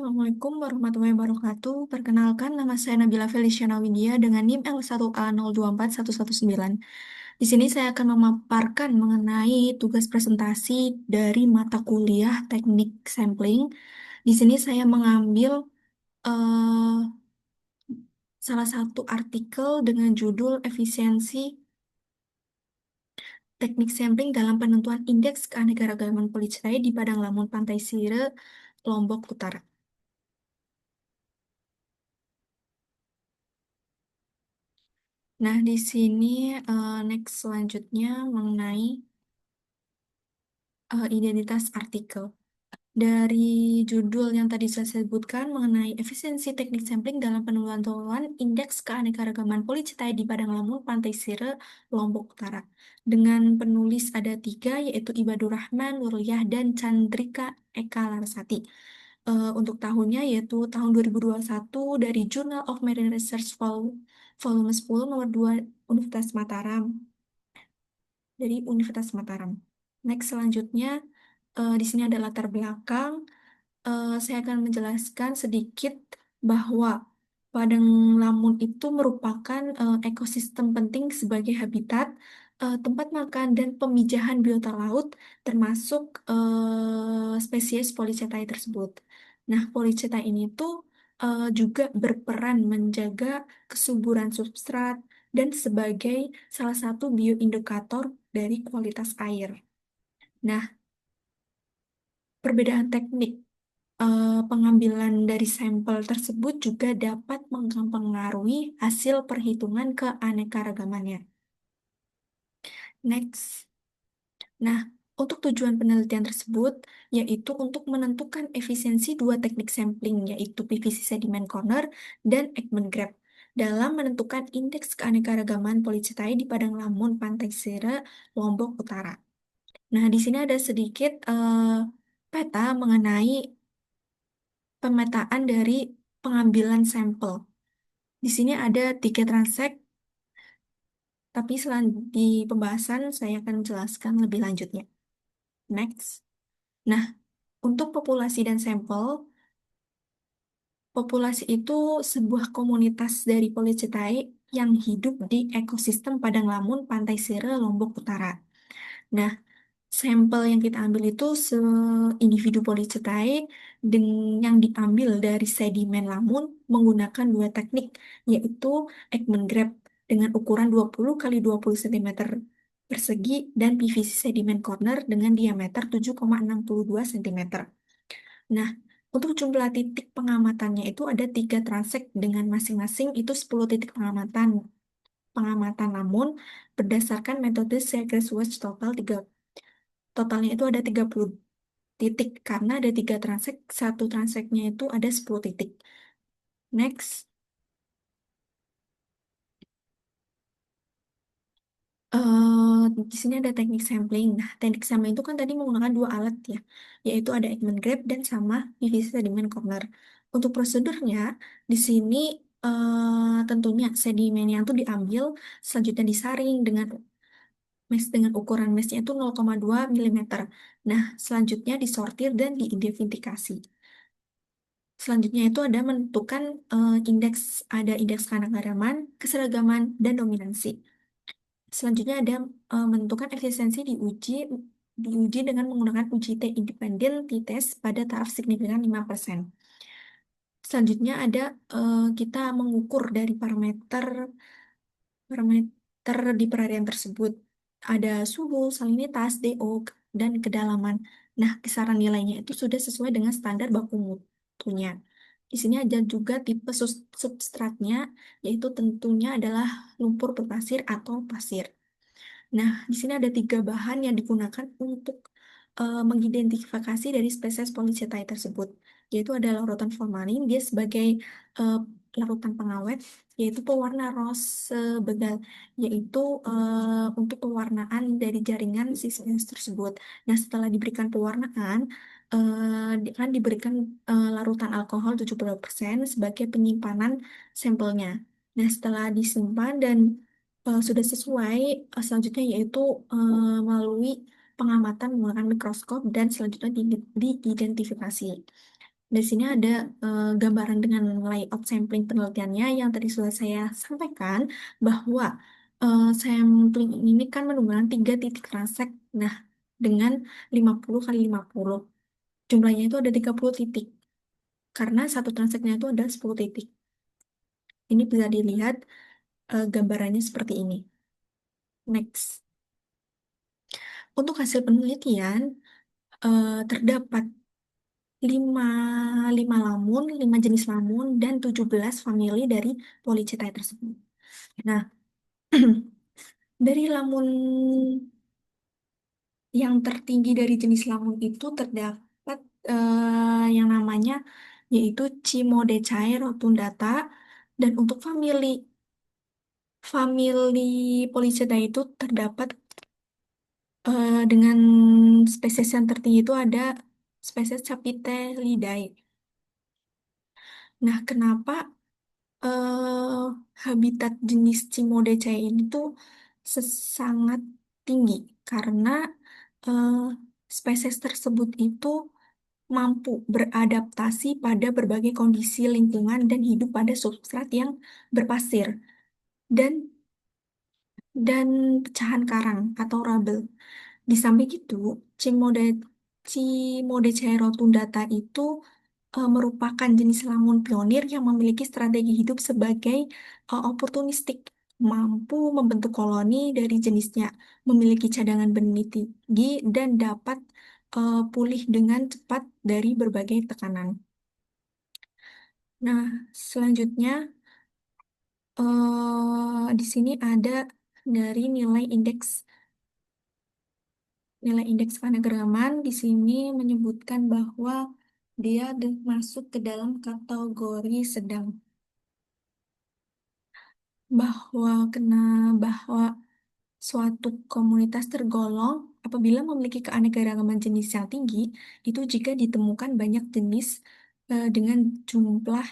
Assalamualaikum warahmatullahi wabarakatuh. Perkenalkan, nama saya Nabila Feliciana Widya dengan NIM L1A024119. Di sini saya akan memaparkan mengenai tugas presentasi dari mata kuliah Teknik Sampling. Di sini saya mengambil eh, salah satu artikel dengan judul Efisiensi Teknik Sampling dalam Penentuan Indeks Keanekaragaman Polychaetae di Padang Lamun Pantai Sire, Lombok Utara. Nah, di sini next selanjutnya mengenai identitas artikel. Dari judul yang tadi saya sebutkan mengenai efisiensi teknik sampling dalam penentuan indeks keanekaragaman polychaetae di Padang Lamun, Pantai Sire, Lombok Utara. Dengan penulis ada tiga, yaitu Ibadur Rahman, Nurliyah, dan Chandrika Eka Larasati. Untuk tahunnya yaitu tahun 2021 dari Journal of Marine Research Volume 10 nomor 2 Universitas Mataram dari Universitas Mataram. Next selanjutnya di sini ada latar belakang. Saya akan menjelaskan sedikit bahwa Padang Lamun itu merupakan ekosistem penting sebagai habitat, tempat makan dan pemijahan biota laut, termasuk spesies Polychaetae tersebut. Nah, Polychaetae ini tuh juga berperan menjaga kesuburan substrat dan sebagai salah satu bioindikator dari kualitas air. Nah, perbedaan teknik pengambilan dari sampel tersebut juga dapat mempengaruhi hasil perhitungan keanekaragamannya. Next. Nah, untuk tujuan penelitian tersebut, yaitu untuk menentukan efisiensi dua teknik sampling, yaitu PVC Sediment Corner dan Ekman Grab, dalam menentukan indeks keanekaragaman Polychaetae di Padang Lamun, Pantai Sire, Lombok Utara. Nah, di sini ada sedikit peta mengenai pemetaan dari pengambilan sampel. Di sini ada tiga transek, tapi di pembahasan saya akan jelaskan lebih lanjutnya. Next. Nah, untuk populasi dan sampel, populasi itu sebuah komunitas dari Polychaetae yang hidup di ekosistem Padang Lamun, Pantai Sire, Lombok Utara. Nah, sampel yang kita ambil itu individu Polychaetae yang diambil dari sedimen lamun menggunakan dua teknik, yaitu Ekman Grab dengan ukuran 20 kali 20 cm persegi dan PVC Sediment Corner dengan diameter 7,62 cm. Nah, untuk jumlah titik pengamatannya itu ada tiga transek dengan masing-masing itu 10 titik pengamatan. Pengamatan namun berdasarkan metode Segres Watch totalnya itu ada 30 titik karena ada tiga transek, satu transeknya itu ada 10 titik. Next, di sini ada teknik sampling. Nah, teknik sampling itu kan tadi menggunakan dua alat ya, yaitu ada Ekman Grab dan sama PVC Sediment Corner. Untuk prosedurnya, di sini tentunya sedimen yang itu diambil, selanjutnya disaring dengan dengan ukuran meshnya itu 0,2 mm. Nah, selanjutnya disortir dan diidentifikasi. Selanjutnya itu ada menentukan ada indeks keanekaragaman, keseragaman, dan dominansi. Selanjutnya ada menentukan efisiensi diuji dengan menggunakan uji T independen t-test pada taraf signifikan 5%. Selanjutnya ada kita mengukur dari parameter parameter di perarian tersebut. Ada suhu, salinitas, DO, dan kedalaman. Nah, kisaran nilainya itu sudah sesuai dengan standar baku mutunya. Di sini ada juga tipe substratnya, yaitu tentunya adalah lumpur berpasir atau pasir. Nah, di sini ada tiga bahan yang digunakan untuk mengidentifikasi dari spesies Polychaetae tersebut, yaitu ada larutan formalin, dia sebagai eh, larutan pengawet, yaitu pewarna rose begal, yaitu untuk pewarnaan dari jaringan si spesies tersebut. Nah, setelah diberikan pewarnaan, akan diberikan larutan alkohol 70% sebagai penyimpanan sampelnya. Nah, setelah disimpan dan sudah sesuai, selanjutnya yaitu melalui pengamatan menggunakan mikroskop dan selanjutnya diidentifikasi. Di sini ada gambaran dengan layout sampling penelitiannya yang tadi sudah saya sampaikan bahwa sampling ini kan menggunakan 3 titik transek. Nah, dengan 50 kali 50. Jumlahnya itu ada 30 titik. Karena satu transeknya itu ada 10 titik. Ini bisa dilihat gambarannya seperti ini. Next. Untuk hasil penelitian, terdapat 5 5 lamun, 5 jenis lamun, dan 17 famili dari Polychaetae tersebut. Nah, dari lamun yang tertinggi dari jenis lamun itu terdapat yang namanya yaitu Cimodecae rotundata, dan untuk famili Polychaetae itu terdapat dengan spesies yang tertinggi itu ada spesies Capitelidae. Nah, kenapa habitat jenis Cimodecae ini tuh sangat tinggi? Karena eh, spesies tersebut itu mampu beradaptasi pada berbagai kondisi lingkungan dan hidup pada substrat yang berpasir dan pecahan karang atau rubble. Di samping itu, Cimode, Cimodecae rotundata itu merupakan jenis lamun pionir yang memiliki strategi hidup sebagai oportunistik, mampu membentuk koloni dari jenisnya, memiliki cadangan benih tinggi, dan dapat pulih dengan cepat dari berbagai tekanan. Nah, selanjutnya di sini ada dari nilai indeks keanekaragaman di sini menyebutkan bahwa dia masuk ke dalam kategori sedang. bahwa kena bahwa suatu komunitas tergolong apabila memiliki keanekaragaman jenis yang tinggi itu jika ditemukan banyak jenis dengan jumlah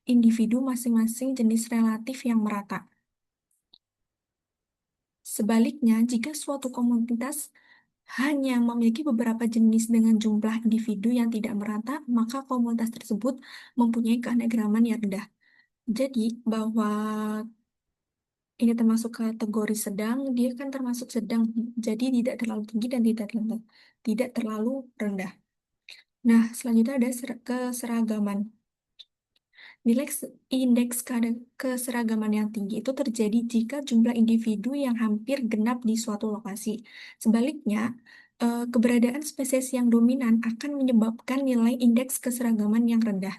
individu masing-masing jenis relatif yang merata. Sebaliknya, jika suatu komunitas hanya memiliki beberapa jenis dengan jumlah individu yang tidak merata, maka komunitas tersebut mempunyai keanekaragaman yang rendah. Jadi, bahwa ini termasuk kategori sedang, dia kan termasuk sedang, jadi tidak terlalu tinggi dan tidak terlalu rendah. Nah, selanjutnya ada keseragaman. Nilai indeks keseragaman yang tinggi itu terjadi jika jumlah individu yang hampir genap di suatu lokasi. Sebaliknya, keberadaan spesies yang dominan akan menyebabkan nilai indeks keseragaman yang rendah.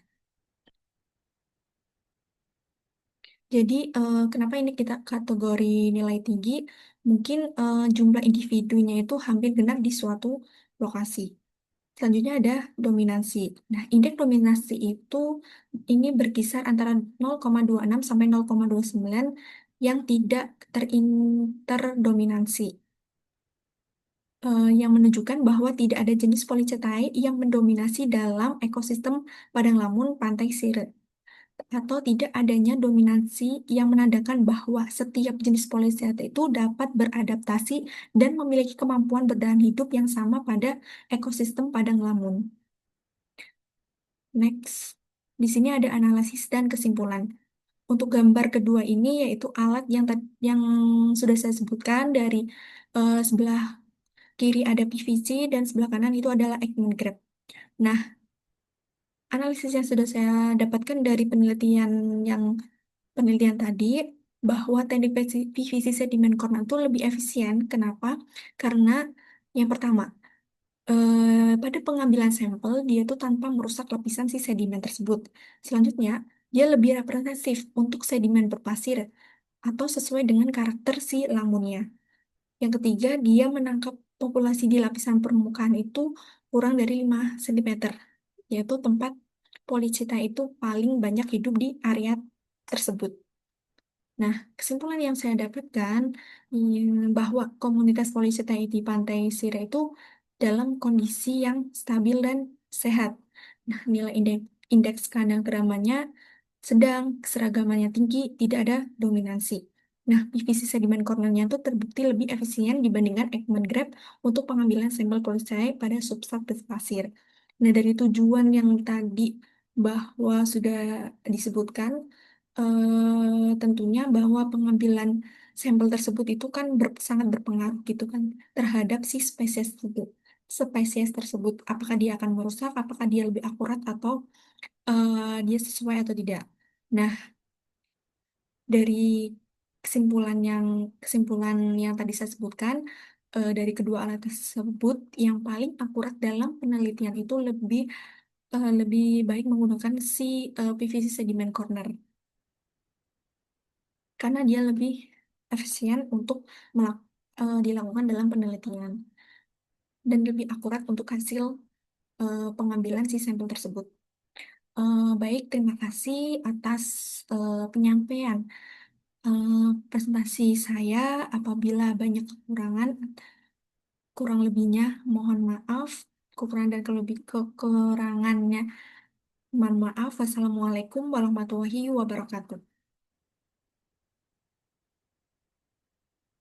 Jadi, kenapa ini kita kategori nilai tinggi? Mungkin jumlah individunya itu hampir genap di suatu lokasi. Selanjutnya ada dominansi. Nah, indeks dominansi itu ini berkisar antara 0,26 sampai 0,29 yang tidak terdominansi. Yang menunjukkan bahwa tidak ada jenis Polychaetae yang mendominasi dalam ekosistem padang lamun pantai Sirte, atau tidak adanya dominansi yang menandakan bahwa setiap jenis Polychaeta itu dapat beradaptasi dan memiliki kemampuan bertahan hidup yang sama pada ekosistem padang lamun. Next, di sini ada analisis dan kesimpulan. Untuk gambar kedua ini yaitu alat yang sudah saya sebutkan dari sebelah kiri ada PVC dan sebelah kanan itu adalah Ekman Grab. Nah, analisis yang sudah saya dapatkan dari penelitian tadi bahwa teknik PVC sedimen corner itu lebih efisien. Kenapa? Karena yang pertama, pada pengambilan sampel dia itu tanpa merusak lapisan si sedimen tersebut. Selanjutnya, dia lebih representatif untuk sedimen berpasir atau sesuai dengan karakter si lamunnya. Yang ketiga, dia menangkap populasi di lapisan permukaan itu kurang dari 5 cm, yaitu tempat policita itu paling banyak hidup di area tersebut. Nah, kesimpulan yang saya dapatkan bahwa komunitas poliseta di Pantai Sire itu dalam kondisi yang stabil dan sehat. Nah, nilai indeks kandang keramannya sedang, keseragamannya tinggi, tidak ada dominansi. Nah, PVC sedimen cornernya itu terbukti lebih efisien dibandingkan Ekman Grab untuk pengambilan sampel poliseta pada substrat pasir. Nah, dari tujuan yang tadi bahwa sudah disebutkan, tentunya bahwa pengambilan sampel tersebut itu kan sangat berpengaruh gitu kan terhadap si spesies tersebut. Apakah dia akan merusak, apakah dia lebih akurat atau dia sesuai atau tidak. Nah, dari kesimpulan yang tadi saya sebutkan, dari kedua alat tersebut yang paling akurat dalam penelitian itu lebih baik menggunakan si PVC sedimen corner karena dia lebih efisien untuk dilakukan dalam penelitian dan lebih akurat untuk hasil pengambilan si sampel tersebut. Baik, terima kasih atas penyampaian eh, presentasi saya. Apabila banyak kekurangan, kurang lebihnya mohon maaf. Kekurangannya mohon maaf. Wassalamualaikum warahmatullahi wabarakatuh.